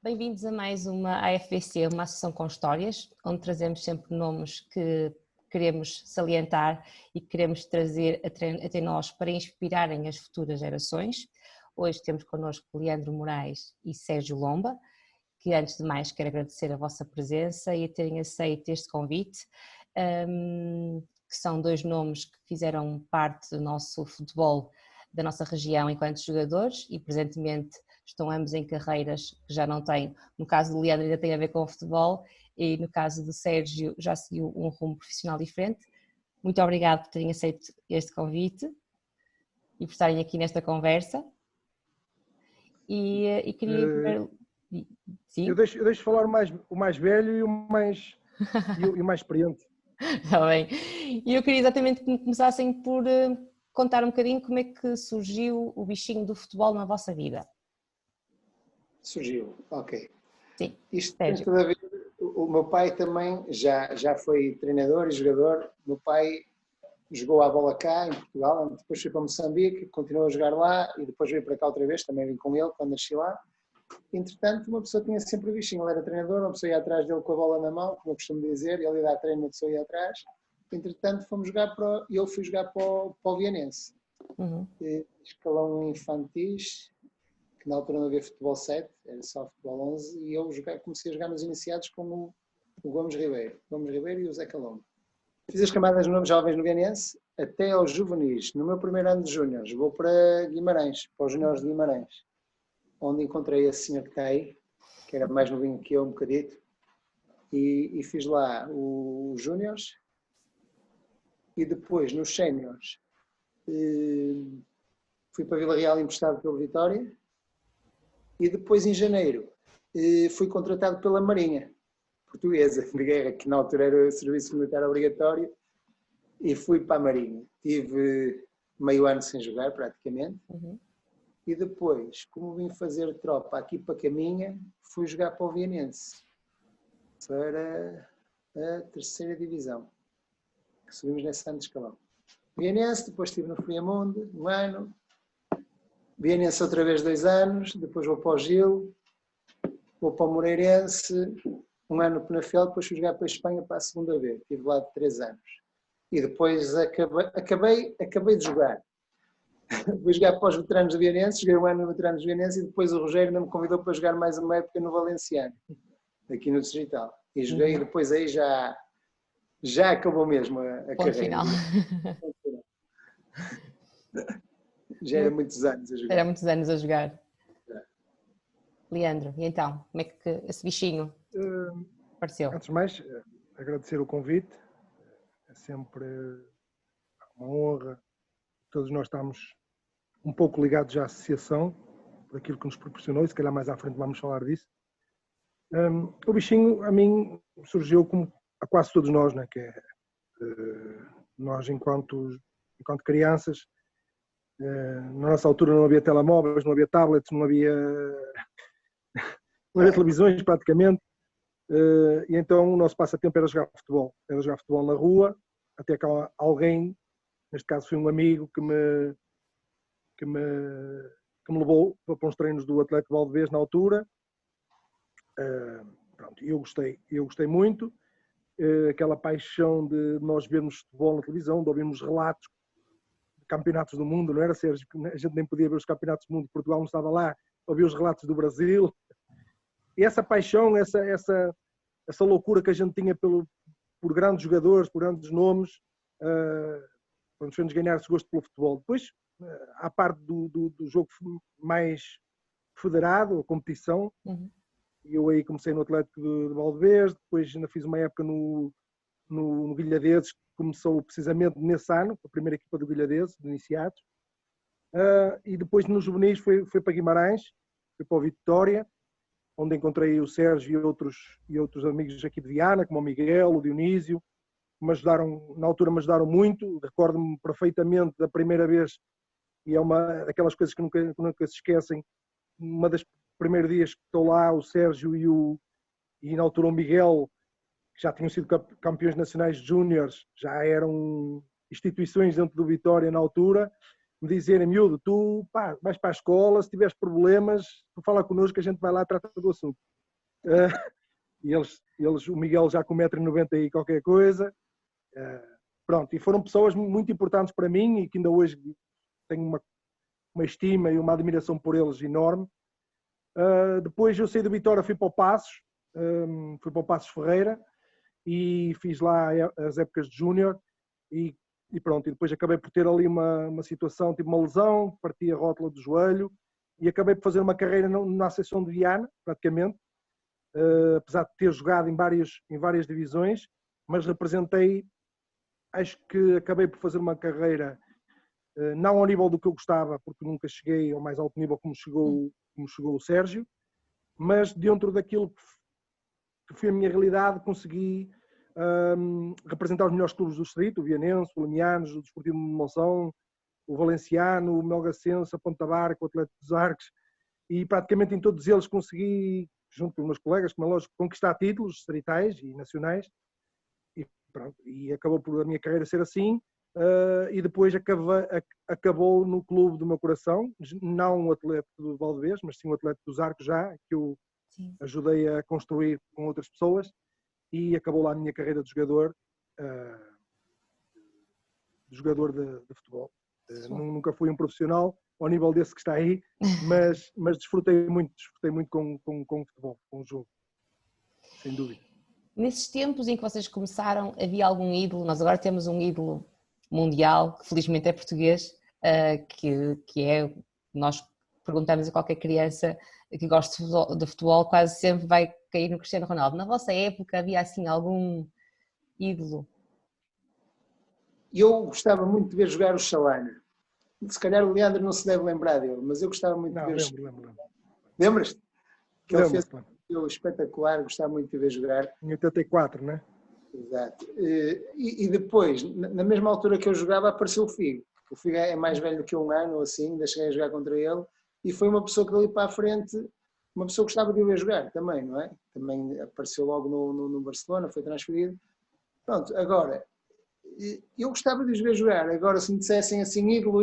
Bem-vindos a mais uma AFBC, uma associação com histórias, onde trazemos sempre nomes que queremos salientar e que queremos trazer até nós para inspirarem as futuras gerações. Hoje temos connosco Leandro Moraes e Sérgio Lomba, que antes de mais quero agradecer a vossa presença e a terem aceito este convite, que são dois nomes que fizeram parte do nosso futebol, da nossa região enquanto jogadores e presentemente estão ambos em carreiras que já não têm, no caso do Leandro ainda tem a ver com o futebol e no caso do Sérgio já seguiu um rumo profissional diferente. Muito obrigado por terem aceito este convite e por estarem aqui nesta conversa. E queria... Sim? Eu deixo falar o mais velho e o mais experiente. Está bem. E eu queria exatamente que começassem por contar um bocadinho como é que surgiu o bichinho do futebol na vossa vida. Surgiu, ok. Sim, isto tem tudo a ver. O meu pai também já foi treinador e jogador. O meu pai jogou a bola cá em Portugal, depois foi para Moçambique, continuou a jogar lá e depois veio para cá outra vez, também vim com ele quando nasci lá. Entretanto, uma pessoa tinha sempre o bichinho, ele era treinador, uma pessoa ia atrás dele com a bola na mão, como eu costumo dizer, ele ia dar treino, uma pessoa ia atrás. Entretanto, eu fui jogar para o Vianense. Escalão infantis, que na altura não havia futebol 7, era só futebol 11, e eu comecei a jogar nos iniciados com o Gomes Ribeiro e o Zeca Lomba. Fiz as camadas de jovens no Vianense até aos juvenis. No meu primeiro ano de júniores, vou para Guimarães, para os juniores de Guimarães, onde encontrei esse senhor que está aí, que era mais novinho que eu um bocadito, e fiz lá os júniores, e depois nos séniores fui para Vila Real emprestado pelo Vitória, e depois em janeiro fui contratado pela Marinha Portuguesa de Guerra, que na altura era o serviço militar obrigatório, e fui para a Marinha. Tive meio ano sem jogar praticamente. E depois, como vim fazer tropa aqui para Caminha, fui jogar para o Vianense, para a terceira divisão, que subimos nesse ano de escalão. Vianense, depois estive no Friamundo, um ano. Vianense outra vez 2 anos, depois vou para o Gil, vou para o Moreirense, um ano no Penafiel, depois fui jogar para a Espanha para a segunda vez, estive lá de 3 anos. E depois acabei de jogar. Fui jogar para os veteranos do Vianense, joguei um ano no veteranos do Vianense e depois o Rogério ainda me convidou para jogar mais uma época no Valenciano, aqui no Distrital. E joguei e depois aí já acabou mesmo a carreira. Final. Já era muitos anos a jogar. Era muitos anos a jogar. Leandro, e então, como é que esse bichinho apareceu? Antes de mais, agradecer o convite. É sempre uma honra. Todos nós estamos um pouco ligados à associação, por aquilo que nos proporcionou, e se calhar mais à frente vamos falar disso. O bichinho, a mim, surgiu como a quase todos nós, né? Que é, nós, enquanto crianças, na nossa altura não havia telemóveis, não havia tablets, não havia televisões praticamente, e então o nosso passatempo era jogar futebol na rua, até que alguém, neste caso foi um amigo que me levou para uns treinos do Atlético Valdevez na altura. Pronto, eu gostei muito, aquela paixão de nós vermos futebol na televisão, de ouvirmos relatos de campeonatos do mundo, não era, Sérgio? A gente nem podia ver os campeonatos do mundo, Portugal não estava lá, ouvir os relatos do Brasil. E essa paixão, essa loucura que a gente tinha por grandes jogadores, por grandes nomes, fez-nos ganhar esse gosto pelo futebol. Depois, à parte do jogo mais federado, a competição, eu aí comecei no Atlético de Valdevez, depois ainda fiz uma época no Guilhadeses, que começou precisamente nesse ano, a primeira equipa do Guilhadeses, de iniciados, e depois nos juvenis foi para Guimarães, foi para o Vitória, onde encontrei o Sérgio e outros amigos aqui de Viana, como o Miguel, o Dionísio, na altura me ajudaram muito. Recordo-me perfeitamente da primeira vez, e é uma daquelas coisas que nunca se esquecem, uma das primeiros dias que estou lá, o Sérgio e na altura o Miguel, que já tinham sido campeões nacionais de júniores, já eram instituições dentro do Vitória na altura, me dizerem, miúdo, tu pá, vais para a escola, se tiveres problemas, tu fala connosco que a gente vai lá e trata do assunto. E o Miguel já com 1,90 m e qualquer coisa. Pronto, e foram pessoas muito importantes para mim e que ainda hoje tenho uma estima e uma admiração por eles enorme. Depois eu saí do Vitória, fui para o Passos, Ferreira e fiz lá as épocas de júnior e pronto, e depois acabei por ter ali uma situação, tive uma lesão, parti a rótula do joelho e acabei por fazer uma carreira na Associação de Viana, praticamente, apesar de ter jogado em várias divisões, mas representei, acho que acabei por fazer uma carreira não ao nível do que eu gostava, porque nunca cheguei ao mais alto nível como chegou o Sérgio, mas dentro daquilo que foi a minha realidade, consegui representar os melhores clubes do distrito, o Vianense, o Limianos, o Desportivo de Monção, o Valenciano, o Melgacense, a Ponta Barca, o Atlético dos Arcos, e praticamente em todos eles consegui, junto com os meus colegas, como é lógico, conquistar títulos distritais e nacionais, e pronto, e acabou por a minha carreira ser assim, e depois acabou no clube do meu coração, não o Atlético do Valdevez, mas sim o Atlético dos Arcos já, que eu ajudei a construir com outras pessoas, e acabou lá a minha carreira de jogador de futebol. Nunca fui um profissional ao nível desse que está aí, mas desfrutei muito com o futebol, com o jogo, sem dúvida. Nesses tempos em que vocês começaram, havia algum ídolo? Nós agora temos um ídolo mundial, que felizmente é português, que é, nós perguntamos a qualquer criança que gosta de futebol, quase sempre vai cair no Cristiano Ronaldo. Na vossa época havia assim algum ídolo? Eu gostava muito de ver jogar o Chalana. Se calhar o Leandro não se deve lembrar dele, mas eu gostava muito de ver. Lembro. Lembras-te? Que ele fez um espetacular, gostava muito de ver jogar. Em 84, não é? Exato. E depois, na mesma altura que eu jogava, apareceu o Figo. O Figo é mais velho do que um ano, assim, ainda cheguei a jogar contra ele, e foi uma pessoa que dali para a frente, uma pessoa que gostava de o ver jogar também, não é? Também apareceu logo no Barcelona, foi transferido. Pronto, agora, eu gostava de os ver jogar. Agora, se me dissessem assim, ídolo,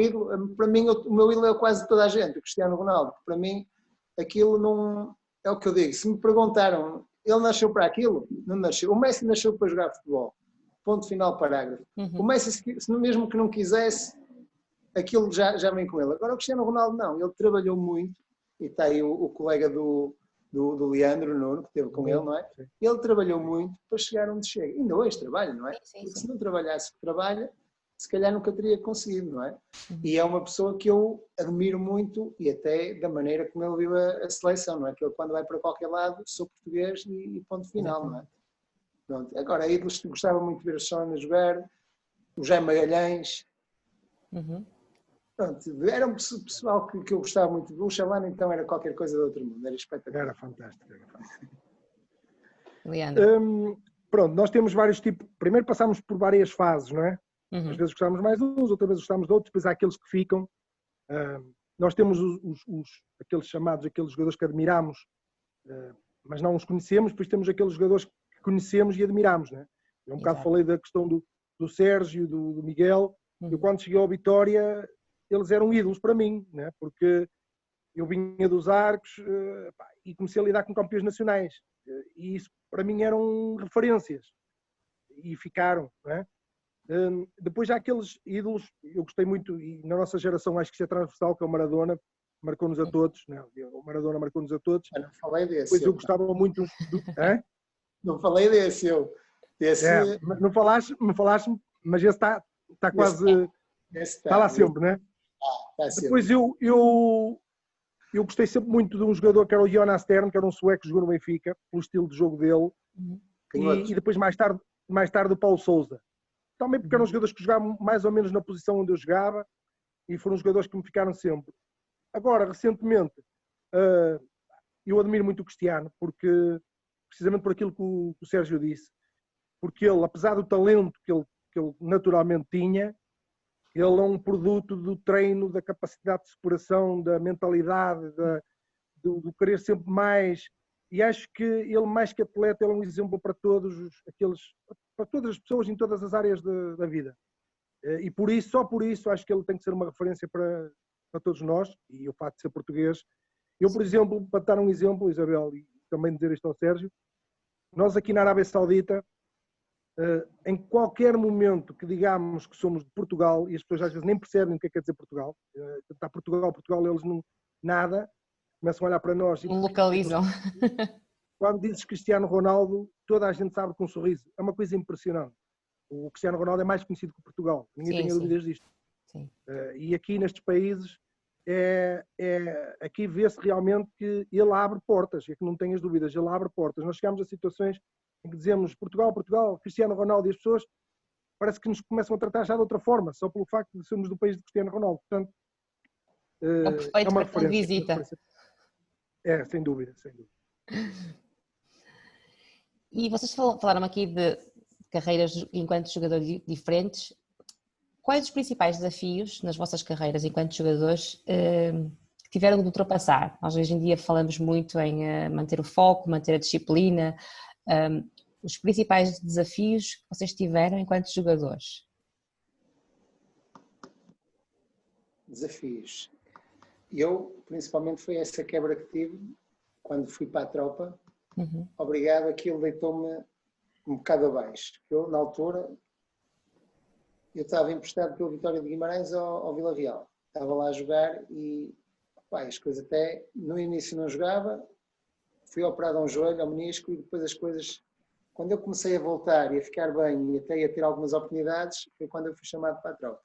para mim, o meu ídolo é quase toda a gente, o Cristiano Ronaldo. Para mim, aquilo não... É o que eu digo. Se me perguntaram, ele nasceu para aquilo? Não nasceu. O Messi nasceu para jogar futebol. Ponto final, parágrafo. O Messi, mesmo que não quisesse, aquilo já vem com ele. Agora, o Cristiano Ronaldo não. Ele trabalhou muito, e está aí o colega do Leandro, o Nuno, que esteve com ele, não é? Ele trabalhou muito para chegar onde chega. Ainda hoje trabalha, não é? Sim. Porque se não trabalhasse o que trabalha, se calhar nunca teria conseguido, não é? E é uma pessoa que eu admiro muito, e até da maneira como ele vive a seleção, não é? Que ele, quando vai para qualquer lado, sou português e ponto final, não é? Pronto. Agora, ídolos, gostava muito de ver o Sónia jogar, o Jaime Magalhães. Pronto, era um pessoal que eu gostava muito. O Chalana, então, era qualquer coisa do outro mundo, era espetacular. Era fantástico. Leandro. Pronto, nós temos vários tipos. Primeiro passámos por várias fases, não é? Às vezes gostávamos mais de uns, outras vezes gostávamos de outros, depois há aqueles que ficam. Nós temos aqueles jogadores que admiramos, mas não os conhecemos, depois temos aqueles jogadores que conhecemos e admiramos, não é? Eu um bocado falei da questão do Sérgio, do Miguel. Eu quando cheguei ao Vitória, eles eram ídolos para mim, né? Porque eu vinha dos Arcos e comecei a lidar com campeões nacionais. E isso para mim eram referências. E ficaram, né? Depois há aqueles ídolos, eu gostei muito, e na nossa geração acho que isso é transversal, que é o Maradona, marcou-nos a todos, né? O Maradona marcou-nos a todos. Eu não falei desse. Depois eu gostava muito Não falei desse, eu. Não falaste, mas esse está quase... Está lá sempre, né? Depois eu gostei sempre muito de um jogador que era o Jonas Stern, que era um sueco que jogou no Benfica, pelo estilo de jogo dele. E depois mais tarde o Paulo Sousa. Também porque eram jogadores que jogavam mais ou menos na posição onde eu jogava e foram jogadores que me ficaram sempre. Agora, recentemente, eu admiro muito o Cristiano, porque precisamente por aquilo que o Sérgio disse, porque ele, apesar do talento que ele naturalmente tinha, ele é um produto do treino, da capacidade de superação, da mentalidade, do querer sempre mais. E acho que ele, mais que atleta, ele é um exemplo para todas as pessoas em todas as áreas da vida. E por isso, só por isso, acho que ele tem que ser uma referência para todos nós, e o facto de ser português. Eu, por exemplo, para dar um exemplo, Isabel, e também dizer isto ao Sérgio, nós aqui na Arábia Saudita, em qualquer momento que digamos que somos de Portugal, e as pessoas às vezes nem percebem o que é quer dizer Portugal, está Portugal, Portugal, eles não, nada, começam a olhar para nós. Não localizam. Quando dizes Cristiano Ronaldo, toda a gente sabe com um sorriso. É uma coisa impressionante. O Cristiano Ronaldo é mais conhecido que Portugal, ninguém tem dúvidas disto. Sim. E aqui nestes países, aqui vê-se realmente que ele abre portas, e aqui não tenhas dúvidas, ele abre portas. Nós chegamos a situações em que dizemos Portugal, Portugal, Cristiano Ronaldo, e as pessoas parece que nos começam a tratar já de outra forma, só pelo facto de sermos do país de Cristiano Ronaldo. Portanto, É perfeito uma para visita. Sem dúvida, sem dúvida. E vocês falaram aqui de carreiras enquanto jogadores diferentes. Quais os principais desafios nas vossas carreiras enquanto jogadores que tiveram de ultrapassar? Nós hoje em dia falamos muito em manter o foco, manter a disciplina. Os principais desafios que vocês tiveram enquanto jogadores? Desafios. Eu, principalmente, foi essa quebra que tive quando fui para a tropa. Obrigado, aquilo deitou-me um bocado abaixo. Eu, na altura, eu estava emprestado pelo Vitória de Guimarães ao Vila Real. Estava lá a jogar e as coisas até, no início não jogava, fui operado a um joelho, ao menisco, e depois as coisas, quando eu comecei a voltar e a ficar bem e até a ter algumas oportunidades, foi quando eu fui chamado para a tropa.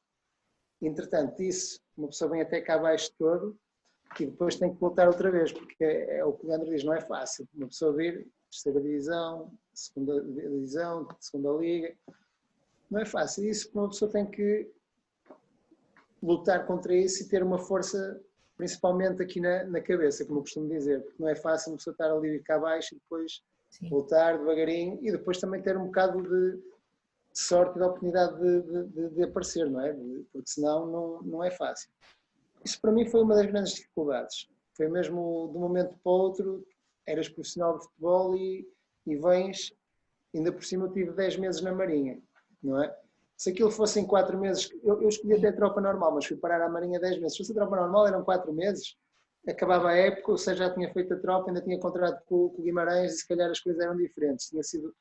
Entretanto, isso, uma pessoa vem até cá abaixo todo e depois tem que voltar outra vez, porque é o que o Leandro diz, não é fácil. Uma pessoa vir, terceira divisão, segunda divisão, segunda liga, não é fácil. Isso uma pessoa tem que lutar contra isso e ter uma força, principalmente aqui na cabeça, como eu costumo dizer, porque não é fácil uma pessoa estar ali cá abaixo e depois voltar devagarinho e depois também ter um bocado de sorte e de oportunidade de aparecer, não é? Porque senão não é fácil. Isso para mim foi uma das grandes dificuldades. Foi mesmo de um momento para o outro, eras profissional de futebol e vens, ainda por cima eu tive 10 meses na Marinha, não é? Se aquilo fossem 4 meses, eu escolhi até a tropa normal, mas fui parar à Marinha 10 meses. Se fosse a tropa normal eram 4 meses, acabava a época, ou seja, já tinha feito a tropa, ainda tinha contrato com o Guimarães e se calhar as coisas eram diferentes, tinha sido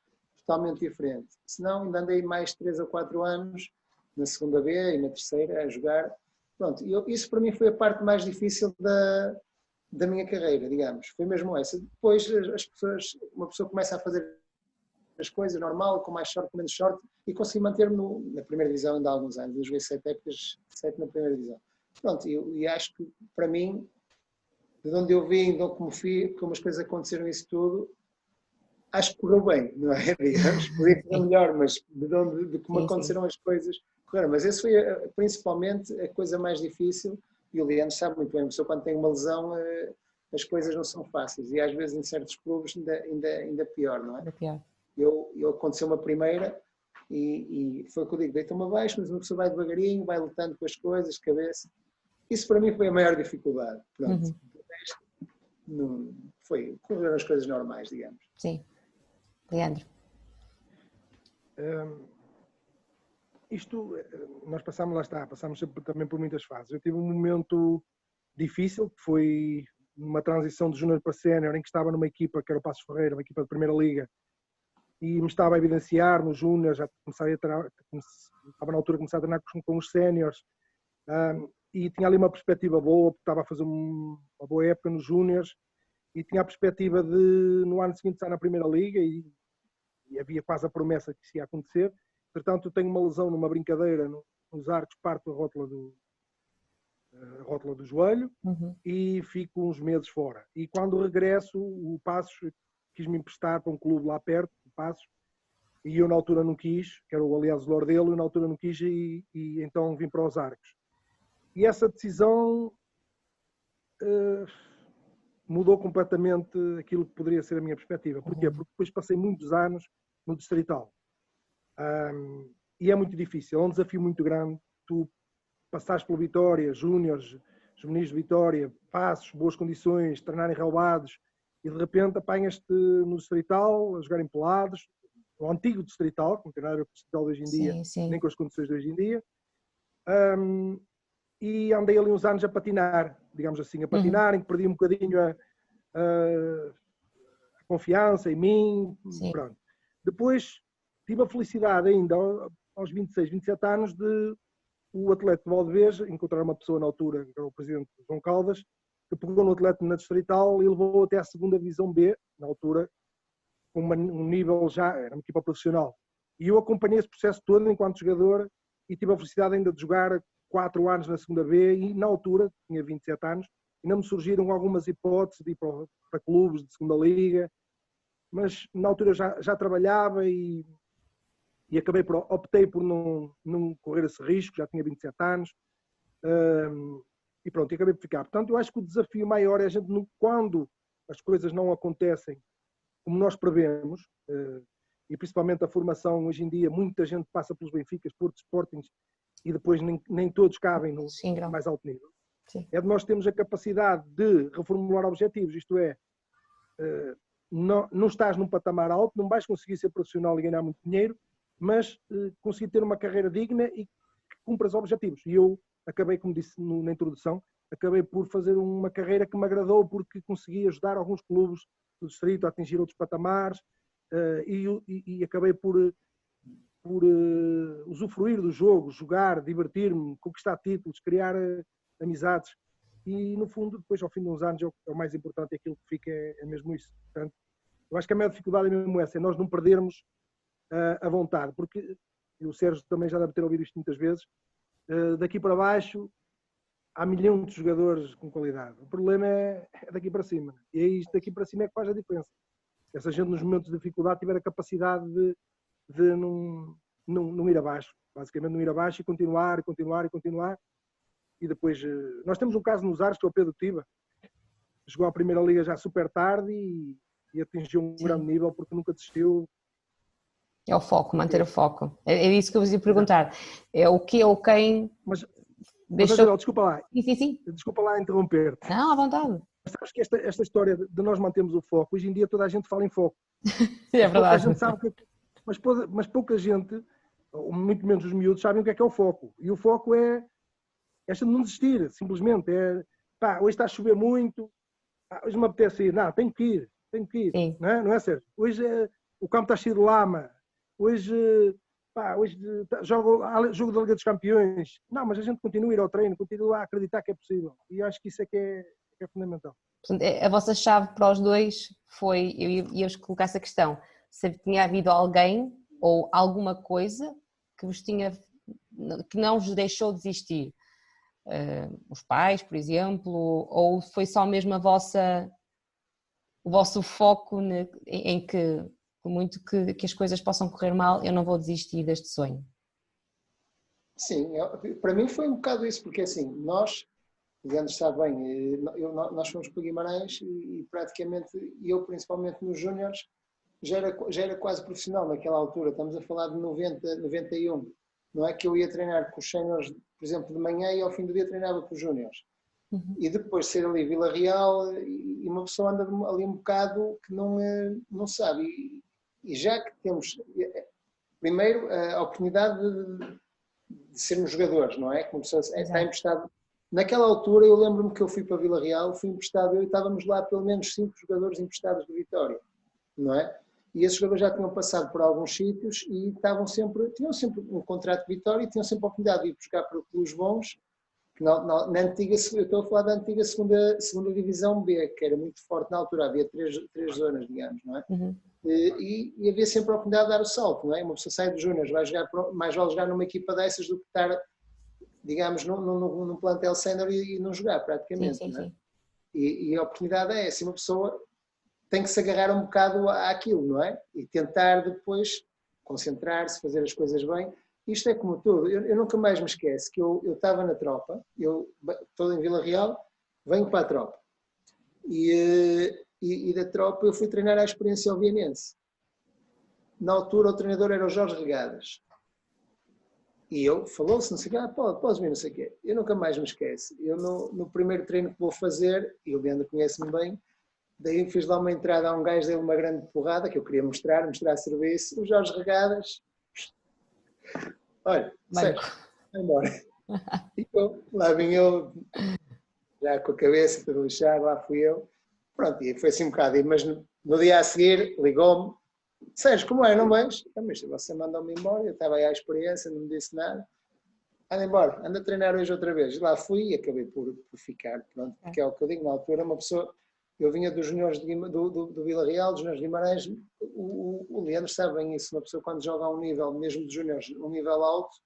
totalmente diferente. Senão ainda andei mais 3 ou 4 anos na segunda B e na terceira a jogar. Pronto, isso para mim foi a parte mais difícil da minha carreira, digamos. Foi mesmo essa. Depois uma pessoa começa a fazer as coisas normal, com mais sorte, com menos sorte, e consegui manter-me na primeira divisão ainda há alguns anos. Eu joguei 7 épocas, 7 na primeira divisão. Pronto, e acho que para mim, de onde eu vim, de como fui, como as coisas aconteceram, isso tudo, acho que correu bem, não é? Digamos, podia ser melhor, mas de como aconteceram as coisas, correram. Mas esse foi principalmente a coisa mais difícil, e o Leandro sabe muito bem, a pessoa quando tem uma lesão, as coisas não são fáceis, e às vezes em certos clubes ainda pior, não é? É pior. Eu aconteceu uma primeira, e foi o que eu digo, deita-me abaixo, mas uma pessoa vai devagarinho, vai lutando com as coisas, cabeça. Isso para mim foi a maior dificuldade. Pronto. Correram as coisas normais, digamos. Sim. Leandro. Nós passámos sempre também por muitas fases. Eu tive um momento difícil, que foi uma transição de júnior para sénior, em que estava numa equipa que era o Passos Ferreira, uma equipa de primeira liga, e me estava a evidenciar no júnior, já estava na altura de começar a treinar com os séniores, e tinha ali uma perspectiva boa, porque estava a fazer uma boa época nos júniores, e tinha a perspectiva de no ano seguinte estar na primeira liga, e havia quase a promessa que isso ia acontecer. Portanto, eu tenho uma lesão numa brincadeira nos arcos, parto a rótula do joelho e fico uns meses fora. E quando regresso, o Passos quis-me emprestar para um clube lá perto, o Passos, e eu na altura não quis, que era aliás o Lordelo, eu na altura não quis e então vim para os arcos. E essa decisão mudou completamente aquilo que poderia ser a minha perspectiva. Porquê? Porque depois passei muitos anos no Distrital. E é muito difícil, é um desafio muito grande. Tu passares pelo Vitória, júniores, juvenis de Vitória, Passos, boas condições, treinar em relvados, e de repente apanhas-te no Distrital a jogar em pelados, no antigo Distrital, que não tem nada a ver com o Distrital de hoje em dia, nem com as condições de hoje em dia, e andei ali uns anos a patinar, digamos assim, a patinar, em que perdi um bocadinho a confiança em mim. Pronto. Depois tive a felicidade ainda, aos 26, 27 anos, de o atleta de Valdevez encontrar uma pessoa na altura, que era o presidente João Caldas, que pegou no atleta na Distrital e levou até à segunda divisão B, na altura, com um nível já, era uma equipa profissional. E eu acompanhei esse processo todo enquanto jogador e tive a felicidade ainda de jogar 4 anos na segunda B e na altura, tinha 27 anos, ainda me surgiram algumas hipóteses de ir para clubes de segunda liga, mas na altura já trabalhava e optei por não correr esse risco, já tinha 27 anos, e pronto, e acabei por ficar. Portanto, eu acho que o desafio maior é a gente, quando as coisas não acontecem como nós prevemos, e principalmente a formação hoje em dia, muita gente passa pelos Benficas, Porto, Sportings, e depois nem todos cabem no mais alto nível. Sim. É de nós termos a capacidade de reformular objetivos, isto é, não estás num patamar alto, não vais conseguir ser profissional e ganhar muito dinheiro, mas conseguir ter uma carreira digna e que cumpra os objetivos. E eu acabei, como disse na introdução, acabei por fazer uma carreira que me agradou porque consegui ajudar alguns clubes do distrito a atingir outros patamares e acabei por usufruir do jogo, jogar, divertir-me, conquistar títulos, criar amizades e no fundo, depois ao fim de uns anos é o mais importante, aquilo que fica é mesmo isso. Portanto, eu acho que a maior dificuldade é mesmo essa, é nós não perdermos a vontade, porque e o Sérgio também já deve ter ouvido isto muitas vezes, daqui para baixo há milhões de jogadores com qualidade. O problema é daqui para cima. E é isto daqui para cima é que faz a diferença. Essa gente nos momentos de dificuldade tiver a capacidade de não ir abaixo. Basicamente não ir abaixo e continuar. E depois, nós temos um caso nos Ares, que é o Pedro Tiba. Chegou à Primeira Liga já super tarde e atingiu um grande nível porque nunca desistiu. É o foco, manter o foco. É isso que eu vos ia perguntar. É o que ou quem... Mas deixou... Isabel, desculpa lá. Sim. Desculpa lá interromper-te. Não, à vontade. Sabes que esta história de nós mantermos o foco, hoje em dia toda a gente fala em foco. É verdade. Pouca gente sabe mas pouca gente, ou muito menos os miúdos, sabem o que é o foco. E o foco é esta de não desistir, simplesmente. Hoje está a chover muito, hoje me apetece ir. Não, tenho que ir. Sim. Não é Sérgio? Hoje o campo está cheio de lama. Hoje jogo da Liga dos Campeões. Não, mas a gente continua a ir ao treino, continua a acreditar que é possível. E eu acho que isso é que é fundamental. Portanto, a vossa chave para os dois foi, eu ia-vos colocar essa questão, se tinha havido alguém ou alguma coisa que não vos deixou desistir. Os pais, por exemplo, ou foi só mesmo o vosso foco em que, por muito que as coisas possam correr mal, eu não vou desistir deste sonho? Sim, para mim foi um bocado isso, porque assim, nós, o Leandro sabe bem, nós fomos para Guimarães e praticamente, eu principalmente nos júniores, já era quase profissional naquela altura, estamos a falar de 90, 91, não é que eu ia treinar com os séniores, por exemplo, de manhã e ao fim do dia treinava com os júniores. Uhum. E depois ser ali Vila Real e uma pessoa anda ali um bocado que não sabe. E já que temos, primeiro, a oportunidade de sermos jogadores, não é? Como pessoa está emprestado. Naquela altura, eu lembro-me que eu fui para Vila Real, fui emprestado, e estávamos lá pelo menos 5 jogadores emprestados do Vitória, não é? E esses jogadores já tinham passado por alguns sítios e tinham sempre um contrato de Vitória e tinham sempre a oportunidade de ir buscar para clubes bons, que na antiga, eu estou a falar da antiga segunda divisão B, que era muito forte na altura, havia três zonas, digamos, não é? Uhum. E havia sempre a oportunidade de dar o salto, não é? Uma pessoa sai dos júniores, mais vale jogar numa equipa dessas do que estar, digamos, num plantel sénior e não jogar, praticamente. Sim. Não é? E a oportunidade é essa, uma pessoa tem que se agarrar um bocado àquilo, não é? E tentar depois concentrar-se, fazer as coisas bem. Isto é como tudo. Eu nunca mais me esqueço que eu estava na tropa, eu estou em Vila Real, venho para a tropa. E da tropa eu fui treinar à Experiência Alvianense. Na altura o treinador era o Jorge Regadas. E falou-se, não sei o quê, podes vir, não sei o quê. Eu nunca mais me esqueço. Eu no primeiro treino que vou fazer, e o Leandro conhece-me bem, daí fiz lá uma entrada a um gajo, dei uma grande porrada, que eu queria mostrar serviço. O Jorge Regadas, olha, Sérgio, vai embora. E lá vim eu, já com a cabeça toda lixada, lá fui eu. Pronto, e foi assim um bocado. Mas no dia a seguir, ligou-me. Sérgio, como é? Não vens? Mas você mandou-me embora, eu estava aí à experiência, não me disse nada. Anda embora, anda a treinar hoje outra vez. E lá fui e acabei por ficar. Pronto, porque é o que eu digo, na altura, uma pessoa. Eu vinha dos juniores do Vila Real, dos juniores de Guimarães. O Leandro sabe bem isso. Uma pessoa, quando joga a um nível, mesmo de juniores, um nível alto,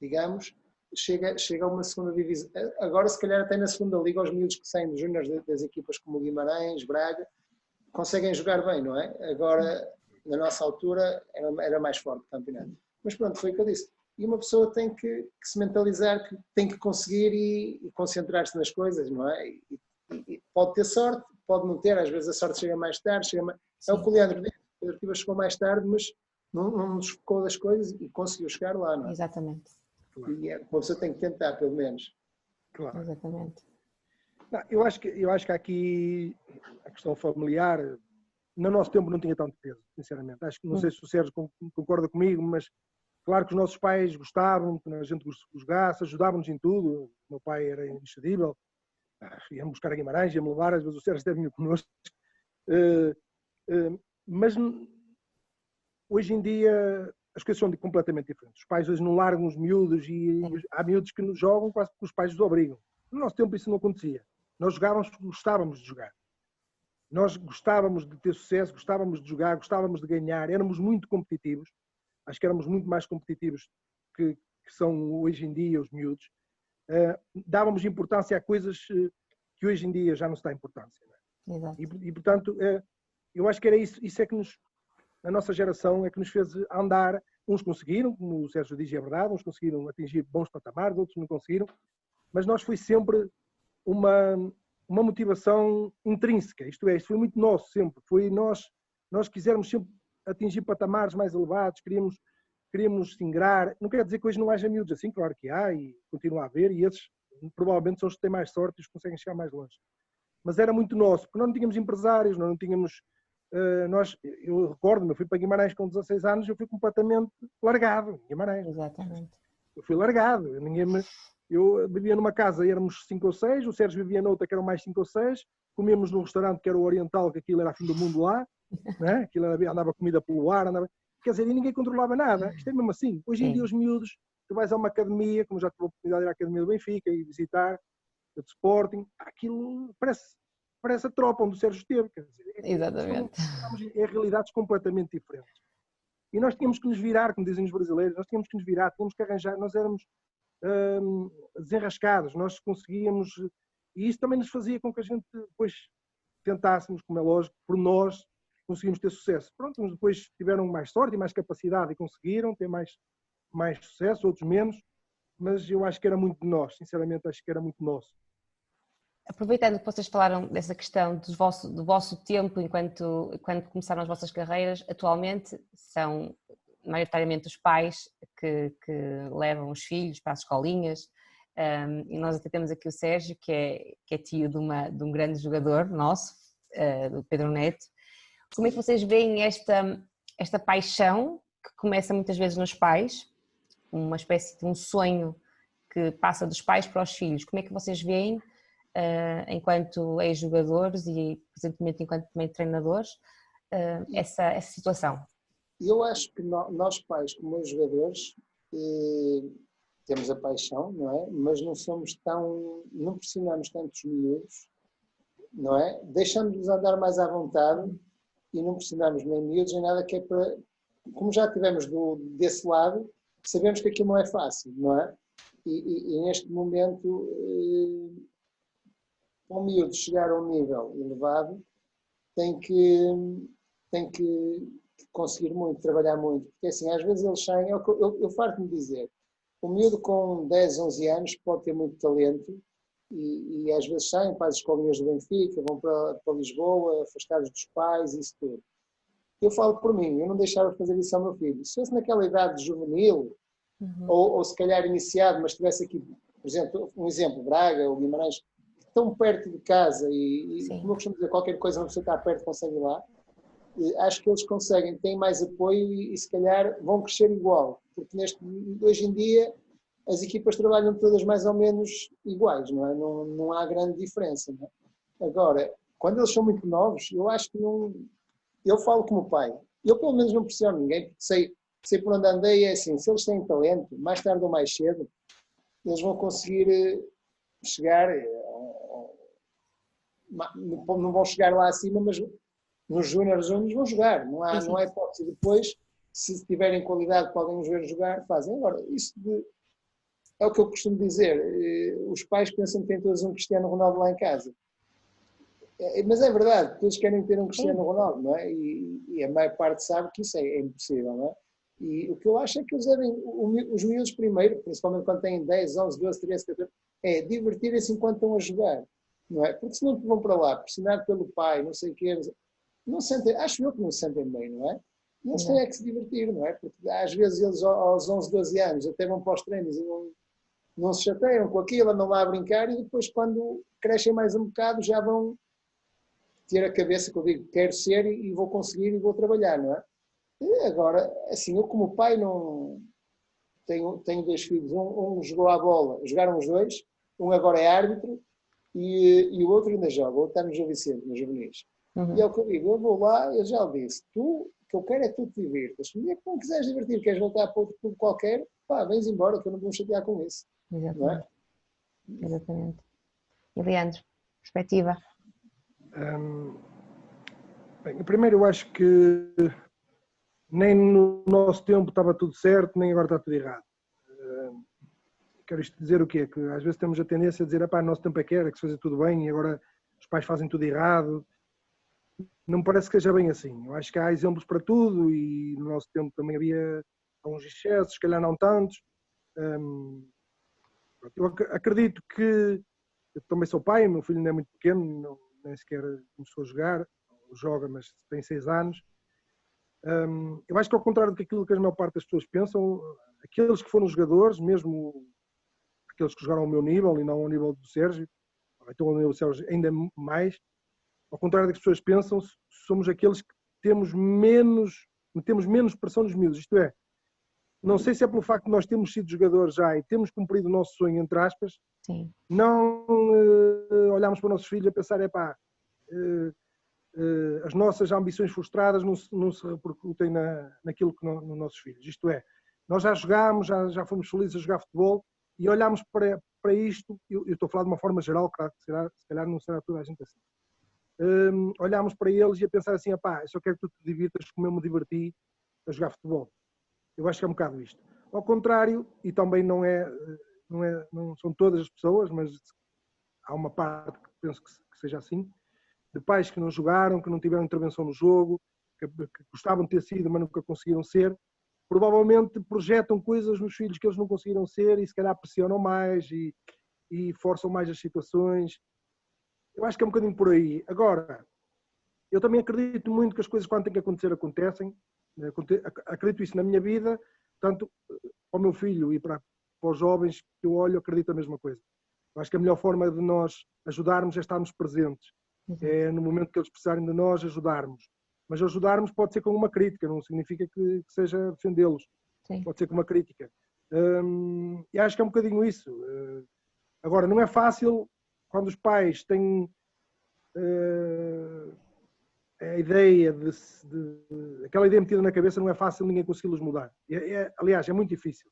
digamos, chega a uma segunda divisão. Agora, se calhar, até na segunda liga, os miúdos que saem dos juniores das equipas como Guimarães, Braga, conseguem jogar bem, não é? Agora, na nossa altura, era mais forte o campeonato. Mas pronto, foi o que eu disse. E uma pessoa tem que se mentalizar que tem que conseguir e concentrar-se nas coisas, não é? E pode ter sorte, pode não ter, às vezes a sorte chega mais tarde, é o que o Leandro disse, o Leandro chegou mais tarde, mas não desfocou das coisas e conseguiu chegar lá, não é? Exatamente. E uma pessoa tem que tentar, pelo menos. Claro. Exatamente. Não, eu acho que aqui a questão familiar, no nosso tempo não tinha tanto peso, sinceramente. Acho que, não sei se o Sérgio concorda comigo, mas claro que os nossos pais gostavam que a gente jogasse, ajudavam-nos em tudo. O meu pai era inexcedível, ia-me buscar a Guimarães, ia-me levar, às vezes o Sérgio esteve connosco. Mas hoje em dia as coisas são completamente diferentes. Os pais hoje não largam os miúdos e há miúdos que nos jogam quase porque os pais os obrigam. No nosso tempo isso não acontecia. Nós jogávamos porque gostávamos de jogar. Nós gostávamos de ter sucesso, gostávamos de jogar, gostávamos de ganhar, éramos muito competitivos. Acho que éramos muito mais competitivos que são hoje em dia os miúdos. Dávamos importância a coisas que hoje em dia já não se dá importância. Não é? Exato. E portanto, eu acho que era isso é que a nossa geração é que nos fez andar. Uns conseguiram, como o Sérgio diz, é verdade, uns conseguiram atingir bons patamares, outros não conseguiram, mas nós foi sempre uma motivação intrínseca, isto é, isso foi muito nosso sempre, foi nós quisermos sempre atingir patamares mais elevados, queríamos se ingrar, não quer dizer que hoje não haja miúdos assim, claro que há e continua a haver, e esses provavelmente são os que têm mais sorte e os que conseguem chegar mais longe. Mas era muito nosso, porque nós não tínhamos empresários, nós não tínhamos... eu recordo-me, eu fui para Guimarães com 16 anos, eu fui completamente largado em Guimarães. Exatamente. Eu fui largado, eu vivia numa casa, éramos 5 ou 6, o Sérgio vivia noutra que eram mais 5 ou 6, comíamos num restaurante que era o Oriental, que aquilo era a fim do mundo lá, né? Aquilo andava comida pelo ar, quer dizer, e ninguém controlava nada, isto é mesmo assim. Hoje em dia os miúdos, tu vais a uma academia, como já tive a oportunidade de ir à academia do Benfica e visitar, a de Sporting, aquilo parece a tropa onde o Sérgio esteve, quer dizer, Exatamente. É realidades completamente diferentes. E nós tínhamos que nos virar, como dizem os brasileiros, nós tínhamos que nos virar, tínhamos que arranjar, nós éramos desenrascados, nós conseguíamos, e isso também nos fazia com que a gente depois tentássemos, como é lógico, por nós conseguimos ter sucesso. Pronto, uns depois tiveram mais sorte e mais capacidade e conseguiram ter mais sucesso, outros menos, mas eu acho que era muito de nós, sinceramente acho que era muito nosso. Aproveitando que vocês falaram dessa questão do vosso tempo quando começaram as vossas carreiras, atualmente são maioritariamente os pais que levam os filhos para as escolinhas, e nós até temos aqui o Sérgio, que é tio de um grande jogador nosso, do Pedro Neto. Como é que vocês veem esta paixão que começa muitas vezes nos pais, uma espécie de um sonho que passa dos pais para os filhos? Como é que vocês veem, enquanto ex-jogadores e presentemente enquanto também treinadores, essa situação? Eu acho que nós pais, como os jogadores, temos a paixão, não é? Mas não pressionamos tantos miúdos, não é? Deixamos-los andar mais à vontade e não pressionamos nem miúdos nem nada, que é para, como já tivemos desse lado, sabemos que aquilo não é fácil, não é? E neste momento, para o miúdo chegar a um nível elevado, tem que conseguir muito, trabalhar muito, porque assim, às vezes eles saem, eu farto-me dizer, o miúdo com 10, 11 anos pode ter muito talento e às vezes saem para as escolinhas do Benfica, vão para Lisboa, afastados dos pais, isso tudo. Eu falo por mim, eu não deixava de fazer isso ao meu filho. Se fosse naquela idade juvenil, ou se calhar iniciado, mas estivesse aqui, por exemplo, um exemplo, Braga ou Guimarães, tão perto de casa e como eu costumo dizer, qualquer coisa uma pessoa está perto consegue ir lá, acho que eles conseguem, têm mais apoio e se calhar vão crescer igual, porque hoje em dia as equipas trabalham todas mais ou menos iguais, não é? Não há grande diferença, não é? Agora, quando eles são muito novos, eu acho que não... Eu falo como pai. Eu, pelo menos, não pressiono ninguém, porque sei por onde andei, é assim, se eles têm talento, mais tarde ou mais cedo, eles vão conseguir chegar, não vão chegar lá acima, mas nos júniores vão jogar, não há hipótese. Depois, se tiverem qualidade, podem os ver jogar, fazem. Agora, é o que eu costumo dizer, os pais pensam que têm todos um Cristiano Ronaldo lá em casa. Mas é verdade, todos querem ter um Cristiano Ronaldo, não é? E a maior parte sabe que isso é impossível, não é? E o que eu acho é que eles devem, os miúdos primeiro, principalmente quando têm 10, 11, 12, 13, 14, é divertirem-se enquanto estão a jogar, não é? Porque senão vão para lá, pressionados pelo pai, não sei o quê, não sentem, acho eu que não se sentem bem, não é? E eles têm é que se divertir, não é? Porque às vezes eles aos 11, 12 anos até vão para os treinos e não se chateiam com aquilo, andam lá a brincar e depois quando crescem mais um bocado já vão ter a cabeça que eu digo, quero ser e vou conseguir e vou trabalhar, não é? E agora, assim, eu como pai não tenho 2 filhos, um jogou à bola, jogaram os 2, um agora é árbitro e o outro ainda joga, o outro está no Gil Vicente, nos juvenis. E é o que eu digo, eu vou lá, eu já o disse, o que eu quero é que tu te divirtas. Se não quiseres divertir, queres voltar para outro clube qualquer, pá, vens embora, que eu não vou chatear com isso. Exatamente. Não é? Exatamente. E Leandro, perspectiva? Bem, primeiro eu acho que nem no nosso tempo estava tudo certo, nem agora está tudo errado. Quero isto dizer o quê? Que às vezes temos a tendência a dizer, no nosso tempo é que era, que se fazia tudo bem e agora os pais fazem tudo errado. Não me parece que seja bem assim. Eu acho que há exemplos para tudo e no nosso tempo também havia alguns excessos, se calhar não tantos. Eu acredito que eu também sou pai, meu filho ainda é muito pequeno, nem sequer começou a jogar, joga, mas tem 6 anos. Eu acho que ao contrário daquilo que a maior parte das pessoas pensam, aqueles que foram jogadores, mesmo aqueles que jogaram ao meu nível e não ao nível do Sérgio, então ao nível do Sérgio ainda mais, ao contrário do que as pessoas pensam, somos aqueles que metemos menos pressão nos miúdos, isto é, não sei se é pelo facto de nós termos sido jogadores já e temos cumprido o nosso sonho, entre aspas, Sim. não olhamos para os nossos filhos a pensar, as nossas ambições frustradas não se repercutem naquilo que nos nossos filhos. Isto é, nós já jogámos, já fomos felizes a jogar futebol e olhámos para isto, eu estou a falar de uma forma geral, claro que se calhar não será toda a gente assim. Olhámos para eles e a pensar assim, eu só quero que tu te divirtas como eu me diverti a jogar futebol. Eu acho que é um bocado isto. Ao contrário, e também não são todas as pessoas, mas há uma parte que penso que seja assim, de pais que não jogaram, que não tiveram intervenção no jogo, que gostavam de ter sido, mas nunca conseguiram ser, provavelmente projetam coisas nos filhos que eles não conseguiram ser e se calhar pressionam mais e forçam mais as situações. Eu acho que é um bocadinho por aí. Agora, eu também acredito muito que as coisas quando têm que acontecer, acontecem. Acredito isso na minha vida, tanto para o meu filho e para os jovens que eu olho, acredito a mesma coisa. Eu acho que a melhor forma de nós ajudarmos é estarmos presentes. É no momento que eles precisarem de nós, ajudarmos. Mas ajudarmos pode ser com uma crítica, não significa que seja defendê-los. Sim. Pode ser com uma crítica. E acho que é um bocadinho isso. Agora, não é fácil quando os pais têm a ideia aquela ideia metida na cabeça, não é fácil ninguém consegui-los mudar. Aliás, é muito difícil.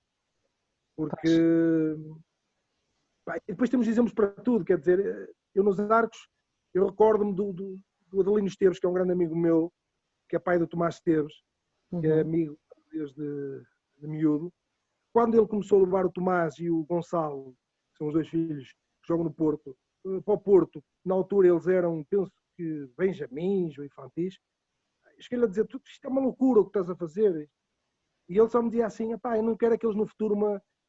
Porque depois temos exemplos para tudo, quer dizer, eu nos Arcos, eu recordo-me do Adelino Esteves, que é um grande amigo meu, que é pai do Tomás Esteves, que é amigo desde de miúdo. Quando ele começou a levar o Tomás e o Gonçalo, que são os 2 filhos que jogam no Porto, para o Porto, na altura eles eram, penso que benjamins ou infantis, cheguei-lhe a dizer, isto é uma loucura o que estás a fazer. E ele só me dizia assim, eu não quero que eles no futuro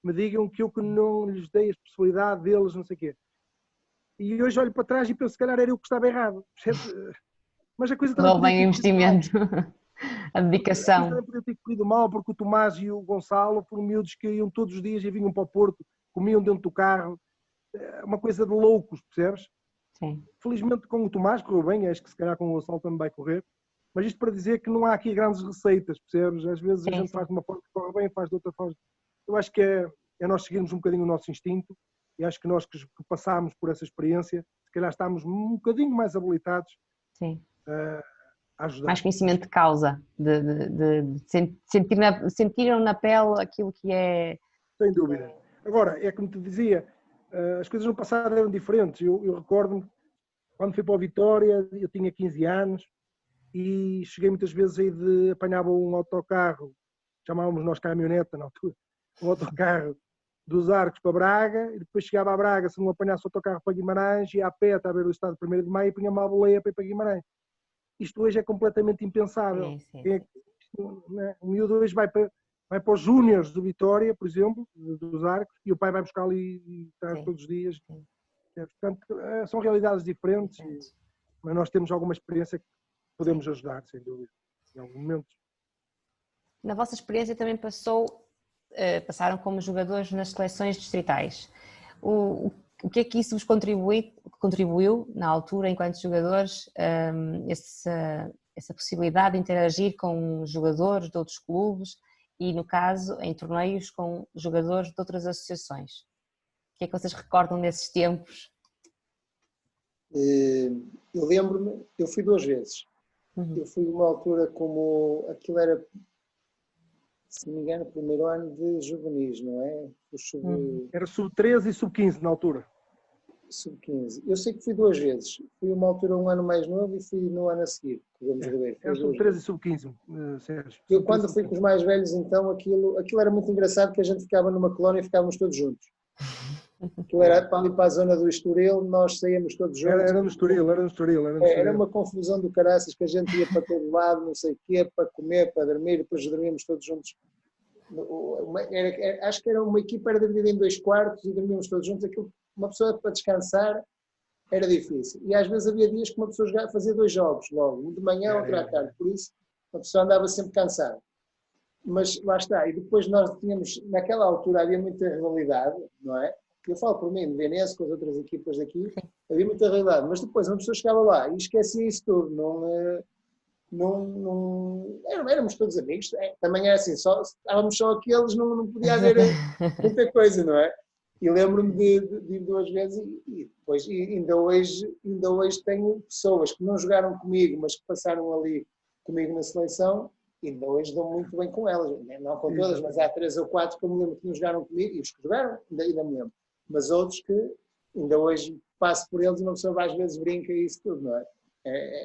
me digam que eu que não lhes dei a possibilidade deles, não sei o quê. E hoje olho para trás e penso, se calhar era eu que estava errado. Mas a coisa também Não vem investimento, a dedicação. Também podia ter corrido mal, porque o Tomás e o Gonçalo foram miúdos que iam todos os dias e vinham para o Porto, comiam dentro do carro, uma coisa de loucos, percebes? Sim. Felizmente com o Tomás correu bem, acho que se calhar com o Gonçalo também vai correr, mas isto para dizer que não há aqui grandes receitas, percebes? Às vezes a gente faz de uma forma que corre bem, faz de outra forma. Eu acho que é nós seguirmos um bocadinho o nosso instinto, e acho que nós que passámos por essa experiência, se calhar estamos um bocadinho mais habilitados Sim. a ajudar. Mais conhecimento de causa, de sentiram na pele aquilo que é... Sem dúvida. Agora, é como te dizia, as coisas no passado eram diferentes. Eu recordo-me, quando fui para o Vitória, eu tinha 15 anos e cheguei muitas vezes aí apanhava um autocarro, chamávamos nós caminhoneta na altura, um autocarro dos Arcos para Braga, e depois chegava a Braga, se não apanhasse o autocarro para Guimarães, ia a pé até a ver o estado de 1º de Maio e punha uma boleia para ir para Guimarães. Isto hoje é completamente impensável. Sim. O miúdo hoje vai para os Júniores do Vitória, por exemplo, dos Arcos, e o pai vai buscar ali e traz todos os dias. Portanto, são realidades diferentes, mas nós temos alguma experiência que podemos ajudar, sem dúvida, em algum momento. Na vossa experiência também passaram como jogadores nas seleções distritais. O que é que isso vos contribuiu na altura, enquanto jogadores, essa possibilidade de interagir com jogadores de outros clubes e, no caso, em torneios com jogadores de outras associações? O que é que vocês recordam desses tempos? Eu lembro-me, eu fui 2 vezes. Eu fui numa altura como, aquilo era, se não me engano, o primeiro ano de juvenis, não é? Era sub-13 e sub-15 na altura. Sub-15. Eu sei que fui 2 vezes. Fui uma altura um ano mais novo e fui no ano a seguir. Era sub-13 e sub-15, Sérgio. Eu quando fui com os mais velhos, então, aquilo era muito engraçado, que a gente ficava numa colónia e ficávamos todos juntos. Aquilo era para ali para a zona do Estoril, nós saíamos todos juntos. Era no Estoril. Era uma confusão do caraças, que a gente ia para todo lado, não sei o quê, para comer, para dormir, depois dormíamos todos juntos. Acho que era uma equipa, era dividida em 2 quartos e dormíamos todos juntos. Aquilo, uma pessoa para descansar era difícil. E às vezes havia dias que uma pessoa fazia 2 jogos logo, um de manhã, outro à tarde. Por isso, a pessoa andava sempre cansada. Mas lá está. E depois nós tínhamos, naquela altura havia muita rivalidade, não é? Eu falo por mim, de Veneza, com as outras equipas daqui, havia muita rivalidade. Mas depois uma pessoa chegava lá e esquecia isso tudo. Éramos todos amigos. Também é assim, estávamos só aqueles, não podia haver muita coisa, não é? E lembro-me de ir 2 vezes e depois, ainda hoje tenho pessoas que não jogaram comigo, mas que passaram ali comigo na seleção, e ainda hoje dou muito bem com elas. Não com todas, mas há 3 ou 4 que eu me lembro que não jogaram comigo, e os que jogaram ainda me lembro. Mas outros que ainda hoje passo por eles e uma pessoa às vezes brinca e isso tudo, não é?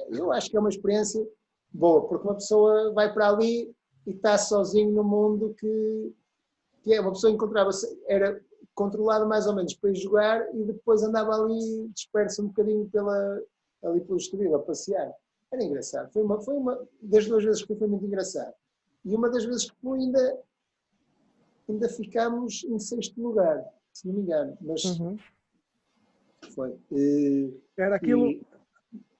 Eu acho que é uma experiência boa, porque uma pessoa vai para ali e está sozinho no mundo que é uma pessoa encontrava-se, era controlado mais ou menos para ir jogar e depois andava ali disperso um bocadinho ali pelo Estoril a passear. Era engraçado. Foi uma das 2 vezes que fui, foi muito engraçado. E uma das vezes que fui ainda ficámos em 6º lugar, se não me engano. Mas foi. Era aquilo.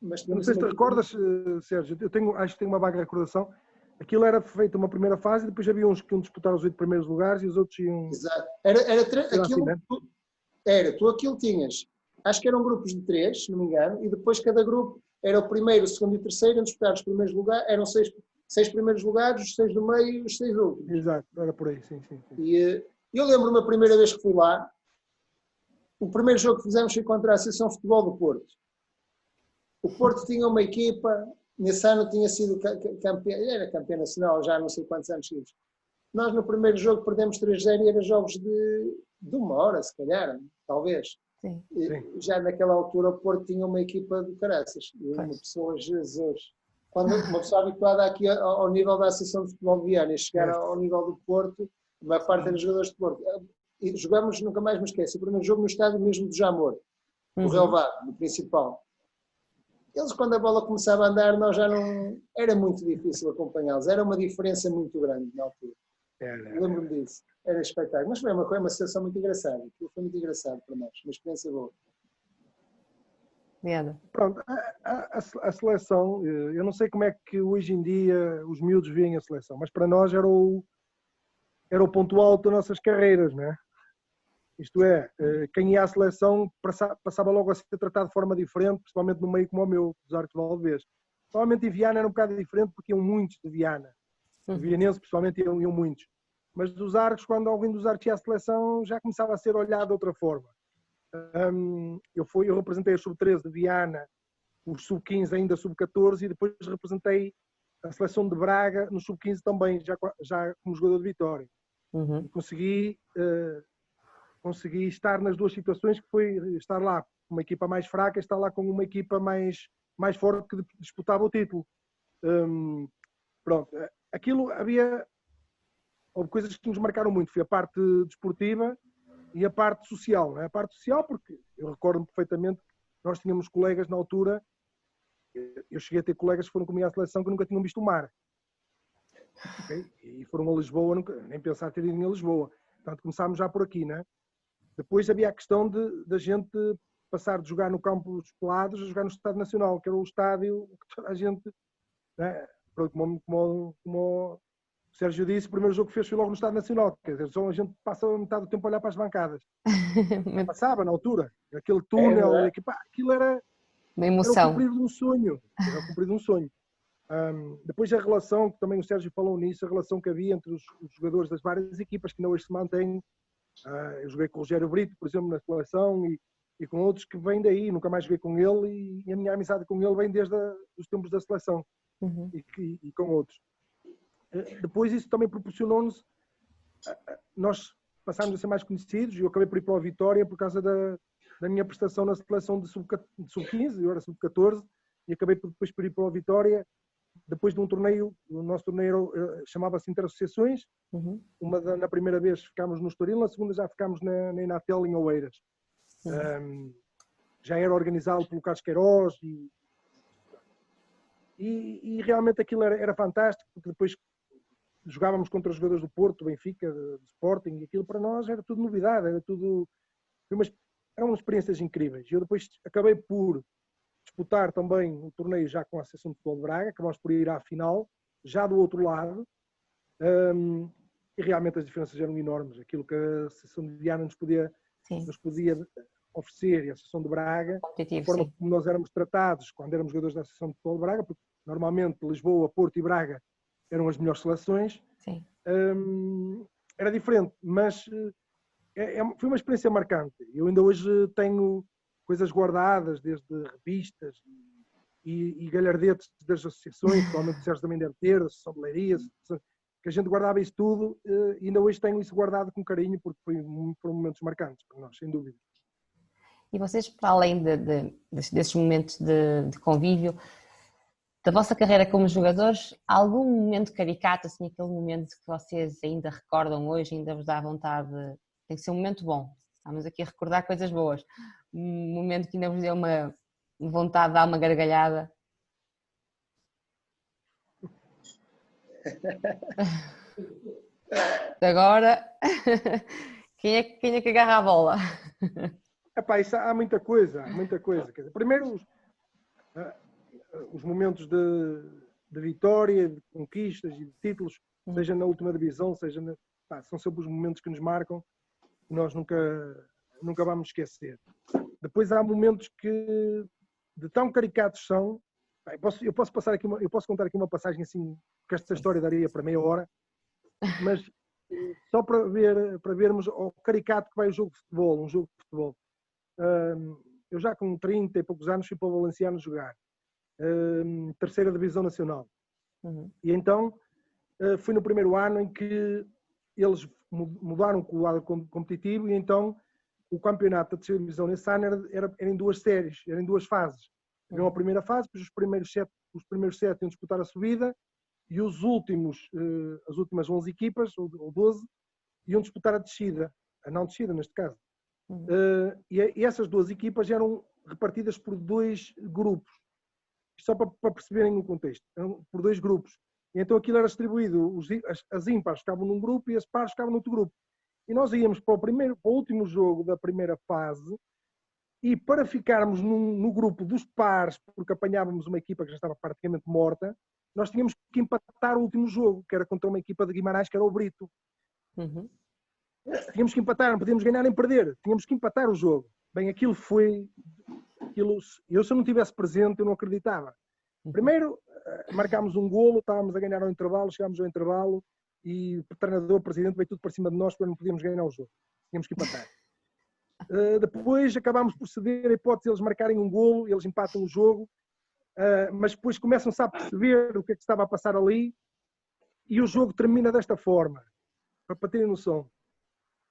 Mas não sei se te recordas, Sérgio, acho que tenho uma vaga recordação. Aquilo era feito uma primeira fase e depois havia uns que iam disputar os 8 primeiros lugares e os outros iam... Exato. Era aquilo, assim, né? tu aquilo tinhas, acho que eram grupos de 3, se não me engano, e depois cada grupo era o primeiro, o segundo e o terceiro, iam disputar os primeiros lugares, eram 6 primeiros lugares, os 6 do meio e os 6 últimos. Exato, era por aí, sim. E eu lembro-me a primeira vez que fui lá, o primeiro jogo que fizemos foi contra a Associação de Futebol do Porto. O Porto tinha uma equipa, nesse ano tinha sido campeão, era campeão nacional, já não sei quantos anos seguidos. Nós no primeiro jogo perdemos 3-0 e eram jogos de 1 hora, se calhar, talvez. Sim. Já naquela altura o Porto tinha uma equipa de caraças. E uma pessoa, Jesus. Quando uma pessoa habituada aqui ao nível da Associação de Futebol de Viana e chegar ao nível do Porto, a maior parte era jogadores de Porto. E jogamos, nunca mais me esqueço, o primeiro jogo no estádio mesmo do Jamor, no relevado, no principal. Eles, quando a bola começava a andar, nós já não... Era muito difícil acompanhá-los. Era uma diferença muito grande na altura. Lembro-me disso. Era espetáculo. Mas foi uma situação muito engraçada. Aquilo foi muito engraçado para nós. Uma experiência boa. Pronto, a seleção, eu não sei como é que hoje em dia os miúdos veem a seleção, mas para nós era o ponto alto das nossas carreiras, não é? Isto é, quem ia à seleção passava logo a ser tratado de forma diferente, principalmente no meio como o meu, dos Arcos de Valdevez. Provavelmente em Viana era um bocado diferente porque iam muitos de Viana. De Vianense, principalmente, iam muitos. mas dos Arcos, quando alguém dos Arcos ia à seleção, já começava a ser olhado de outra forma. Eu representei a Sub-13 de Viana, os Sub-15 ainda Sub-14 e depois representei a seleção de Braga no Sub-15 também, já como jogador de Vitória. Uhum. Consegui estar nas duas situações, que foi estar lá com uma equipa mais fraca e estar lá com uma equipa mais forte que disputava o título. Pronto, houve coisas que nos marcaram muito, foi a parte desportiva e a parte social. Não é? A parte social, porque eu recordo-me perfeitamente que nós tínhamos colegas na altura, eu cheguei a ter colegas que foram comigo à seleção que nunca tinham visto o mar. Okay? E foram a Lisboa, nem pensar ter ido em Lisboa. Portanto, começámos já por aqui, né? Depois havia a questão da gente passar de jogar no campo dos Pelados a jogar no Estádio Nacional, que era o estádio que toda a gente, né? Como o Sérgio disse, o primeiro jogo que fez foi logo no Estádio Nacional, quer dizer, só a gente passa metade do tempo a olhar para as bancadas. Passava na altura, aquele túnel, aquilo era uma emoção. Era o cumprir de um sonho. Era o cumprir de um sonho. Depois a relação, que também o Sérgio falou nisso, a relação que havia entre os jogadores das várias equipas, que ainda hoje se mantém. Eu joguei com o Rogério Brito, por exemplo, na seleção, e com outros que vêm daí. Nunca mais joguei com ele, e a minha amizade com ele vem desde os tempos da seleção. Uhum. E com outros. Depois isso também proporcionou-nos, nós passámos a ser mais conhecidos, e eu acabei por ir para a Vitória por causa da minha prestação na seleção de sub-15, eu era sub-14, e acabei depois por ir para a Vitória, depois de um torneio, o nosso torneio chamava-se Interassociações, uhum. Na primeira vez ficámos no Estoril, na segunda já ficámos na Inatel, em Oeiras. Uhum. Já era organizado pelo Carlos Queiroz, e realmente aquilo era fantástico, porque depois jogávamos contra os jogadores do Porto, do Benfica, do Sporting, e aquilo para nós era tudo novidade, eram umas experiências incríveis. Eu depois acabei por disputar também o torneio já com a Associação de Futebol de Braga, acabamos por ir à final, já do outro lado, e realmente as diferenças eram enormes. Aquilo que a Associação de Viana nos podia oferecer, e a Associação de Braga, a forma como nós éramos tratados quando éramos jogadores da Associação de Futebol de Braga, porque normalmente Lisboa, Porto e Braga eram as melhores seleções, era diferente, mas foi uma experiência marcante. Eu ainda hoje tenho coisas guardadas, desde revistas e galhardetes das associações, provavelmente o Sérgio também deve ter, da Associação de Leiria, que a gente guardava isso tudo, e ainda hoje tenho isso guardado com carinho, porque foram momentos marcantes para nós, sem dúvida. E vocês, para além desses momentos de convívio, da vossa carreira como jogadores, algum momento caricato, assim, aquele momento que vocês ainda recordam hoje, ainda vos dá vontade, tem que ser um momento bom, estamos aqui a recordar coisas boas, um momento que ainda vos deu uma vontade de dar uma gargalhada? Agora, quem é que agarra a bola? Isso há muita coisa. Quer dizer, primeiro, os momentos de vitória, de conquistas e de títulos, seja na última divisão, são sempre os momentos que nos marcam e nós nunca vamos esquecer. Depois há momentos que de tão caricatos são. Eu posso contar aqui uma passagem assim, porque esta história daria para meia hora, mas só para vermos o caricato que vai um jogo de futebol. Eu já com 30 e poucos anos fui para o Valenciano jogar, terceira divisão nacional. E então fui no primeiro ano em que eles mudaram o quadro competitivo, e então o campeonato da terceira divisão nesse ano era em duas séries, era em duas fases. Havia uma primeira fase, depois os primeiros sete iam disputar a subida, e as últimas 11 equipas, ou 12, iam disputar a descida, a não descida neste caso. E essas duas equipas eram repartidas por dois grupos, só para perceberem o contexto, eram por dois grupos. E então aquilo era distribuído, as ímpares ficavam num grupo e as pares ficavam no outro grupo. E nós íamos para o último jogo da primeira fase, e para ficarmos no grupo dos pares, porque apanhávamos uma equipa que já estava praticamente morta, nós tínhamos que empatar o último jogo, que era contra uma equipa de Guimarães, que era o Brito. Tínhamos que empatar, não podíamos ganhar nem perder, tínhamos que empatar o jogo. Bem, eu se eu não estivesse presente, eu não acreditava. Primeiro, marcámos um golo, estávamos a ganhar ao intervalo, chegámos ao intervalo, e o treinador, o presidente, veio tudo para cima de nós porque não podíamos ganhar o jogo. Tínhamos que empatar. Depois acabámos por ceder a hipótese de eles marcarem um golo, eles empatam o jogo, mas depois começam-se a perceber o que é que estava a passar ali e o jogo termina desta forma, para terem noção.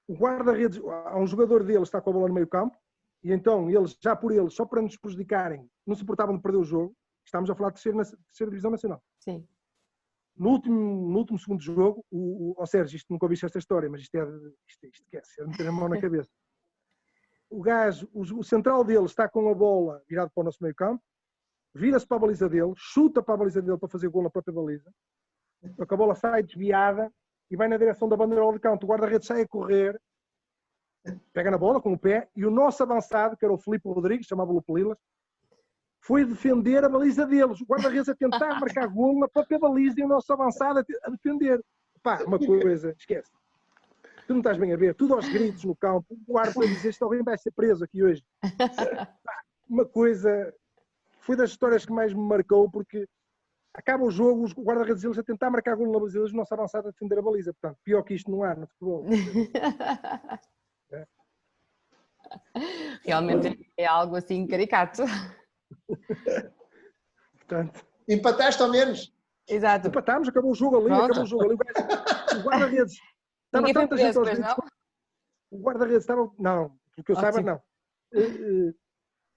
O guarda-redes, há um jogador deles que está com a bola no meio campo, e então eles, já por eles, só para nos prejudicarem, não se importavam de perder o jogo. Estamos a falar de terceira divisão nacional. Sim. No último segundo jogo, Sérgio, isto nunca ouviste esta história, mas isto é meter a mão na cabeça. O gajo, o central dele está com a bola virado para o nosso meio campo, vira-se para a baliza dele, chuta para a baliza dele para fazer gol na própria baliza, só que a bola sai desviada e vai na direção da bandeira de canto. O guarda-redes sai a correr, pega na bola com o pé, e o nosso avançado, que era o Filipe Rodrigues, chamava-o Pelilas, foi defender a baliza deles. O guarda-redes a tentar marcar gol na própria baliza e o nosso avançado a defender. Pá, uma coisa, esquece. Tu não estás bem a ver, tudo aos gritos no campo, o árbitro a dizer isto alguém vai ser preso aqui hoje. Pá, uma coisa, foi das histórias que mais me marcou, porque acaba o jogo, os guarda-redes deles a tentar marcar gol na baliza deles, o nosso avançado a defender a baliza. Portanto, pior que isto não há no futebol. Realmente é algo assim caricato. Portanto, empataste ao menos? Exato. Empatámos, acabou o jogo ali, Pronto. acabou o jogo ali. O guarda-redes estava Ninguém foi tanta gente preso, aos pois gritos. não? O guarda-redes estava. Não, porque eu saiba, Ótimo. não.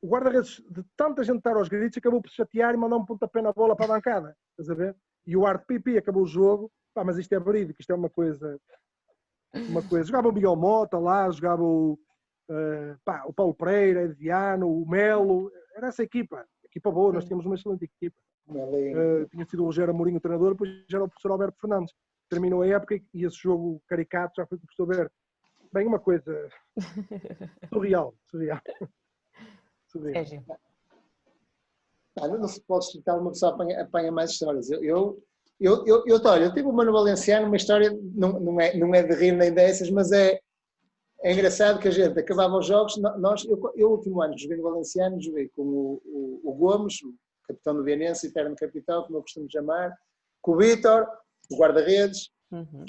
O guarda-redes, de tanta gente estar aos gritos, acabou por chatear e mandar um pontapé na bola para a bancada. Estás a ver? E o Arte Pipi acabou o jogo. Pá, mas isto é verídico, isto é uma coisa. Jogava o Miguel Mota lá, jogava o Paulo Pereira, Ediano, o Melo. Era essa equipa. Equipa boa, nós tínhamos uma excelente equipa. Tinha sido o Rogério Amorim o treinador, depois já era o professor Alberto Fernandes. Terminou a época e esse jogo caricato já foi com o professor Alberto. Bem, uma coisa surreal. Sérgio. No futebol distrital uma pessoa apanha mais histórias. Olha, eu tive uma no Valenciano, uma história, não é de rir nem dessas, mas é engraçado que a gente acabava os jogos. Eu último ano joguei no Valenciano, joguei com o Gomes, o capitão do Vianense, eterno capitão, como eu costumo chamar, com o Vítor, o guarda-redes,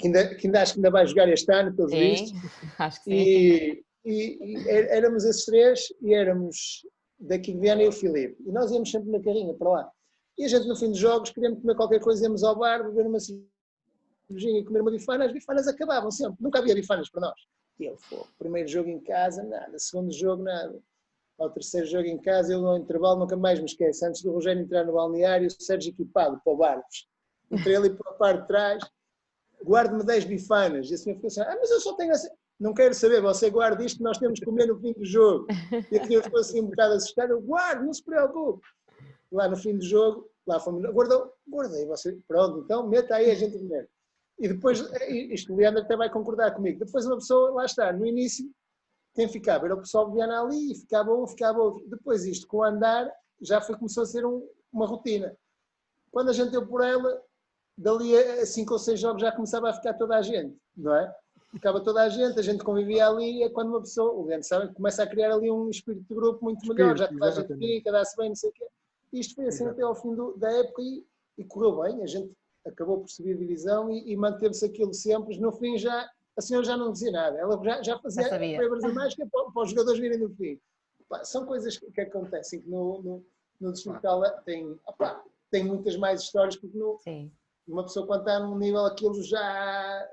que acho que ainda vai jogar este ano, pelos vistos. Acho que sim. E éramos esses três, e éramos daqui de Viana e o Filipe. E nós íamos sempre na carrinha para lá. E a gente, no fim dos jogos, queríamos comer qualquer coisa, íamos ao bar, beber uma cervejinha e comer uma bifana. As bifanas acabavam sempre. Nunca havia bifanas para nós. E ele foi. Primeiro jogo em casa, nada. Segundo jogo, nada. Ao terceiro jogo em casa, eu no intervalo nunca mais me esqueço. Antes do Rogério entrar no balneário, o Sérgio equipado para o Barcos. Entrei ali para a parte de trás, guardo-me 10 bifanas. E a senhora ficou assim, mas eu só tenho assim. Não quero saber, você guarda isto que nós temos que comer no fim do jogo. E a senhora ficou assim um bocado assustada. Eu guardo, não se preocupe. Lá no fim do jogo, lá fomos, guardei, você, pronto, então meta aí a gente comer. E depois, isto o Leandro até vai concordar comigo, depois uma pessoa, lá está, no início, quem ficava era o pessoal de Viana ali, e ficava outro. Depois isto, com o andar, já começou a ser uma rotina. Quando a gente deu por ela, dali a 5 ou 6 jogos já começava a ficar toda a gente, não é? Ficava toda a gente convivia ali, é quando uma pessoa, o Leandro sabe, começa a criar ali um espírito de grupo muito melhor, já toda a gente fica, dá-se bem, não sei o quê. Isto foi assim até ao fim da época e correu bem, a gente acabou por subir a divisão e manteve-se aquilo sempre. No fim a senhora já não dizia nada, ela já fazia provas a mais que é para os jogadores virem no fim. São coisas que acontecem, que no distrital tem muitas mais histórias, porque uma pessoa quando está num nível aquilo já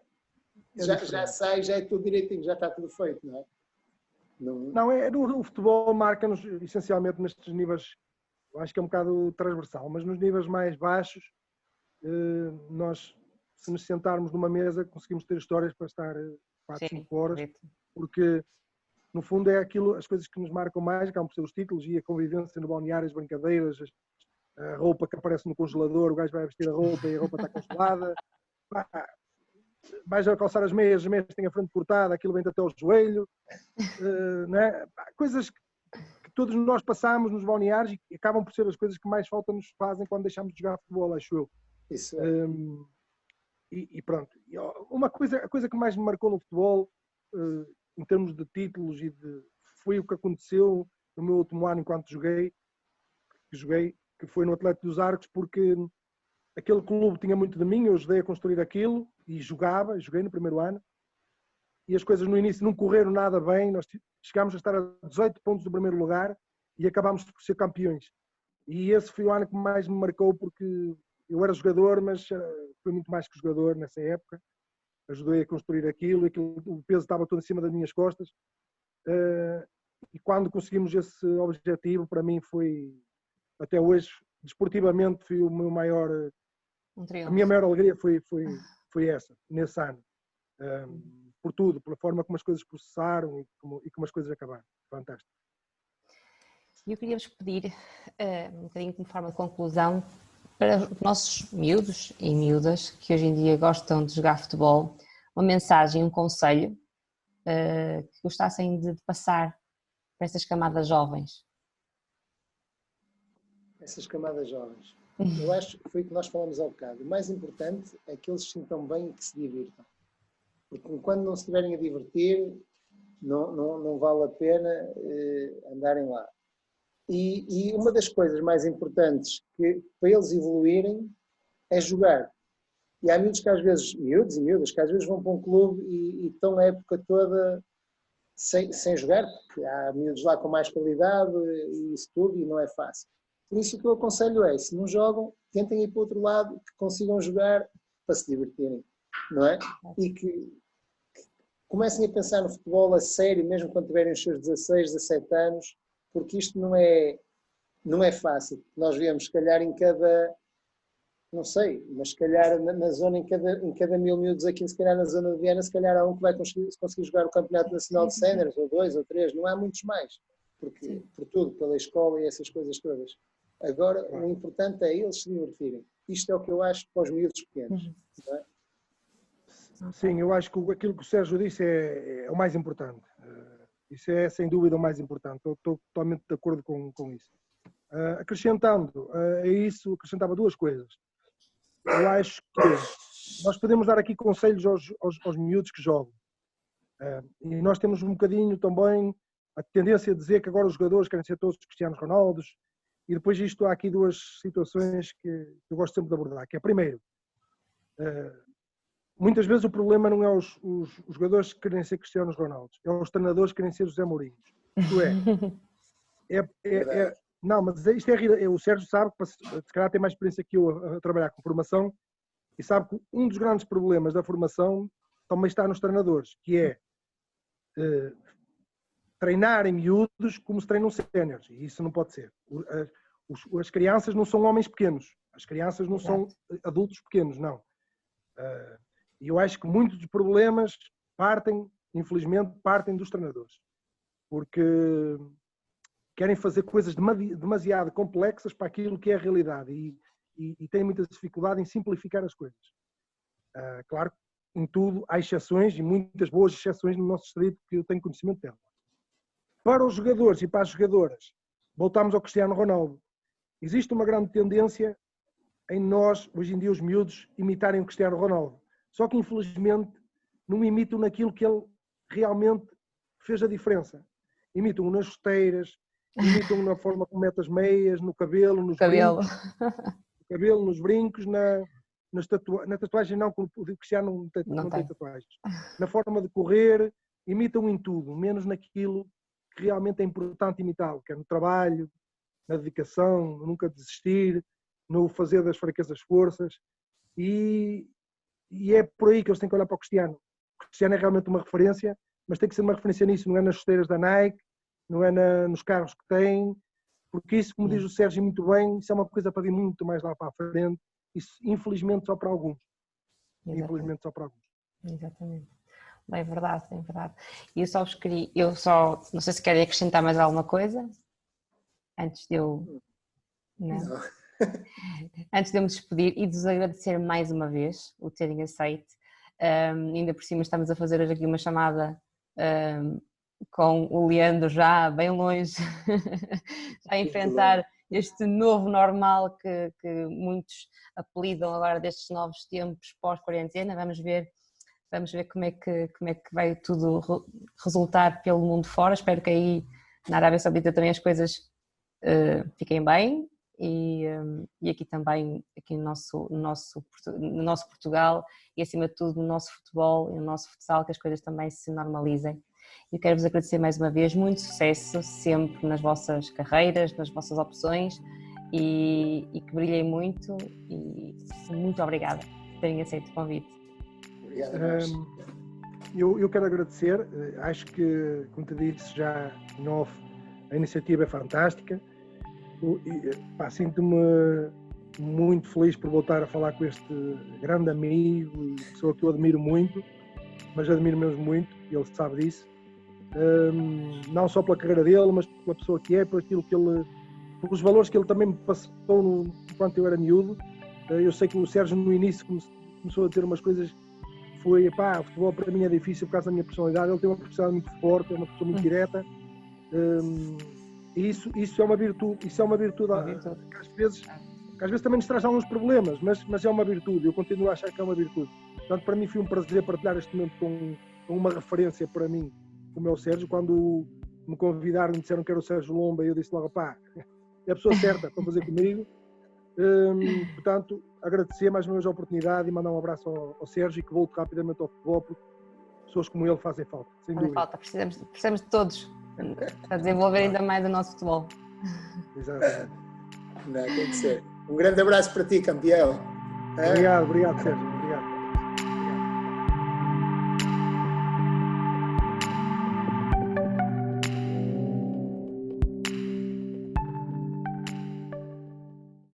sai, já é tudo direitinho, já está tudo feito, não é? Não, o futebol marca-nos essencialmente nestes níveis. Eu acho que é um bocado transversal, mas nos níveis mais baixos, nós, se nos sentarmos numa mesa, conseguimos ter histórias para estar 4, 5 horas, porque, no fundo, é aquilo, as coisas que nos marcam mais, acabam por ser os títulos e a convivência no balneário, as brincadeiras, a roupa que aparece no congelador, o gajo vai vestir a roupa e a roupa está congelada. Vais a calçar as meias têm a frente cortada, aquilo vem até ao joelho. Não é? Coisas que todos nós passamos nos balneários e acabam por ser as coisas que mais falta nos fazem quando deixamos de jogar futebol, acho eu. Isso é. E pronto. A coisa que mais me marcou no futebol, em termos de títulos, foi o que aconteceu no meu último ano enquanto joguei, que foi no Atlético dos Arcos, porque aquele clube tinha muito de mim, eu ajudei a construir aquilo e joguei no primeiro ano. E as coisas no início não correram nada bem, nós chegámos a estar a 18 pontos do primeiro lugar e acabámos por ser campeões. E esse foi o ano que mais me marcou, porque eu era jogador, mas fui muito mais que jogador nessa época. Ajudei a construir aquilo, o peso estava todo em cima das minhas costas. E quando conseguimos esse objetivo, para mim foi, até hoje, desportivamente, foi o meu maior... A minha maior alegria foi essa, nesse ano. Por tudo, pela forma como as coisas processaram e como as coisas acabaram. Fantástico. Eu queria vos pedir, um bocadinho como forma de conclusão, para os nossos miúdos e miúdas que hoje em dia gostam de jogar futebol, uma mensagem, um conselho que gostassem de passar para essas camadas jovens. Essas camadas jovens. Eu acho que foi o que nós falamos há bocado. O mais importante é que eles se sintam bem e que se divirtam. Porque quando não se estiverem a divertir, não vale a pena andarem lá. E uma das coisas mais importantes que, para eles evoluírem é jogar. E há miúdos que às vezes, miúdos e miúdas, que às vezes vão para um clube e estão a época toda sem jogar, porque há miúdos lá com mais qualidade e isso tudo, e não é fácil. Por isso o que eu aconselho é, se não jogam, tentem ir para o outro lado, que consigam jogar para se divertirem, não é? E que comecem a pensar no futebol a sério, mesmo quando tiverem os seus 16, 17 anos, porque isto não é fácil. Nós vemos, se calhar, em cada, não sei, mas se calhar na zona, em cada 1000 miúdos aqui, se calhar na zona de Viana, se calhar há um que vai conseguir jogar o Campeonato Nacional de Séniores, ou 2 ou 3, não há muitos mais, porque, por tudo, pela escola e essas coisas todas. Agora, o importante é eles se divertirem. Isto é o que eu acho para os miúdos pequenos. Não é? Sim, eu acho que aquilo que o Sérgio disse é o mais importante. Isso é, sem dúvida, o mais importante. Estou totalmente de acordo com isso. Acrescentando a isso, acrescentava duas coisas. Eu acho que nós podemos dar aqui conselhos aos miúdos que jogam. E nós temos um bocadinho também a tendência a dizer que agora os jogadores querem ser todos Cristianos Ronaldos. E depois há aqui duas situações que eu gosto sempre de abordar. Que é, primeiro, muitas vezes o problema não é os jogadores que querem ser Cristianos Ronaldos, é os treinadores que querem ser José Mourinho. Isto não, mas isto o Sérgio sabe, se calhar tem mais experiência que eu a trabalhar com formação, e sabe que um dos grandes problemas da formação também está nos treinadores, que é treinarem miúdos como se treinam séniores, e isso não pode ser. As crianças não são homens pequenos, as crianças não são adultos pequenos, não. E eu acho que muitos dos problemas infelizmente, partem dos treinadores. Porque querem fazer coisas demasiado complexas para aquilo que é a realidade e têm muita dificuldade em simplificar as coisas. Claro, em tudo há exceções e muitas boas exceções no nosso distrito que eu tenho conhecimento delas. Para os jogadores e para as jogadoras, voltamos ao Cristiano Ronaldo. Existe uma grande tendência em nós, hoje em dia, os miúdos, imitarem o Cristiano Ronaldo. Só que, infelizmente, não imitam naquilo que ele realmente fez a diferença. Imitam nas chuteiras, imitam na forma como mete as meias, no cabelo, nos brincos. No cabelo, nos brincos, na tatuagem não, porque o Cristiano não tem tatuagens. Na forma de correr, imitam em tudo, menos naquilo que realmente é importante imitá-lo, que é no trabalho, na dedicação, no nunca desistir, no fazer das fraquezas forças. E é por aí que eles têm que olhar para o Cristiano. O Cristiano é realmente uma referência, mas tem que ser uma referência nisso, não é nas chuteiras da Nike, não é nos carros que tem, porque isso, como diz o Sérgio muito bem, isso é uma coisa para vir muito mais lá para a frente, isso infelizmente só para alguns. Exatamente. Infelizmente só para alguns. Exatamente. É verdade, é verdade. E eu só, não sei se querem acrescentar mais alguma coisa, antes de eu... Não. Antes de eu me despedir e de vos agradecer mais uma vez o terem aceito. Ainda por cima estamos a fazer hoje aqui uma chamada com o Leandro já bem longe, a enfrentar este novo normal que muitos apelidam agora destes novos tempos pós-quarentena. Vamos ver como é que vai tudo resultar pelo mundo fora. Espero que aí na Arábia Saudita também as coisas fiquem bem e aqui também, aqui no nosso Portugal e acima de tudo no nosso futebol e no nosso futsal, que as coisas também se normalizem. Eu quero vos agradecer mais uma vez, muito sucesso sempre nas vossas carreiras, nas vossas opções e que brilhem muito e muito obrigada por terem aceito o convite. Obrigado a nós. Eu quero agradecer, acho que, como te disse já em off, a iniciativa é fantástica. Sinto-me muito feliz por voltar a falar com este grande amigo e pessoa que eu admiro muito, mas admiro mesmo muito, ele sabe disso. Não só pela carreira dele, mas pela pessoa que é, por aquilo que ele, pelos valores que ele também me passou enquanto eu era miúdo. Eu sei que o Sérgio no início começou a dizer umas coisas, foi, o futebol para mim é difícil por causa da minha personalidade. Ele tem uma personalidade muito forte, é uma pessoa muito direta, e isso é uma virtude, que às vezes também nos traz alguns problemas, mas é uma virtude, eu continuo a achar que é uma virtude. Portanto, para mim foi um prazer partilhar este momento com uma referência para mim, como é o Sérgio. Quando me convidaram e disseram que era o Sérgio Lomba, eu disse logo, é a pessoa certa para fazer comigo. Portanto, agradecer mais uma vez a oportunidade e mandar um abraço ao Sérgio e que volte rapidamente ao futebol, porque pessoas como ele fazem falta, sem dúvida. Falta, precisamos de todos para desenvolver ainda mais o nosso futebol. Exatamente. Não, tem que ser. Um grande abraço para ti, campeão. Obrigado, Sérgio.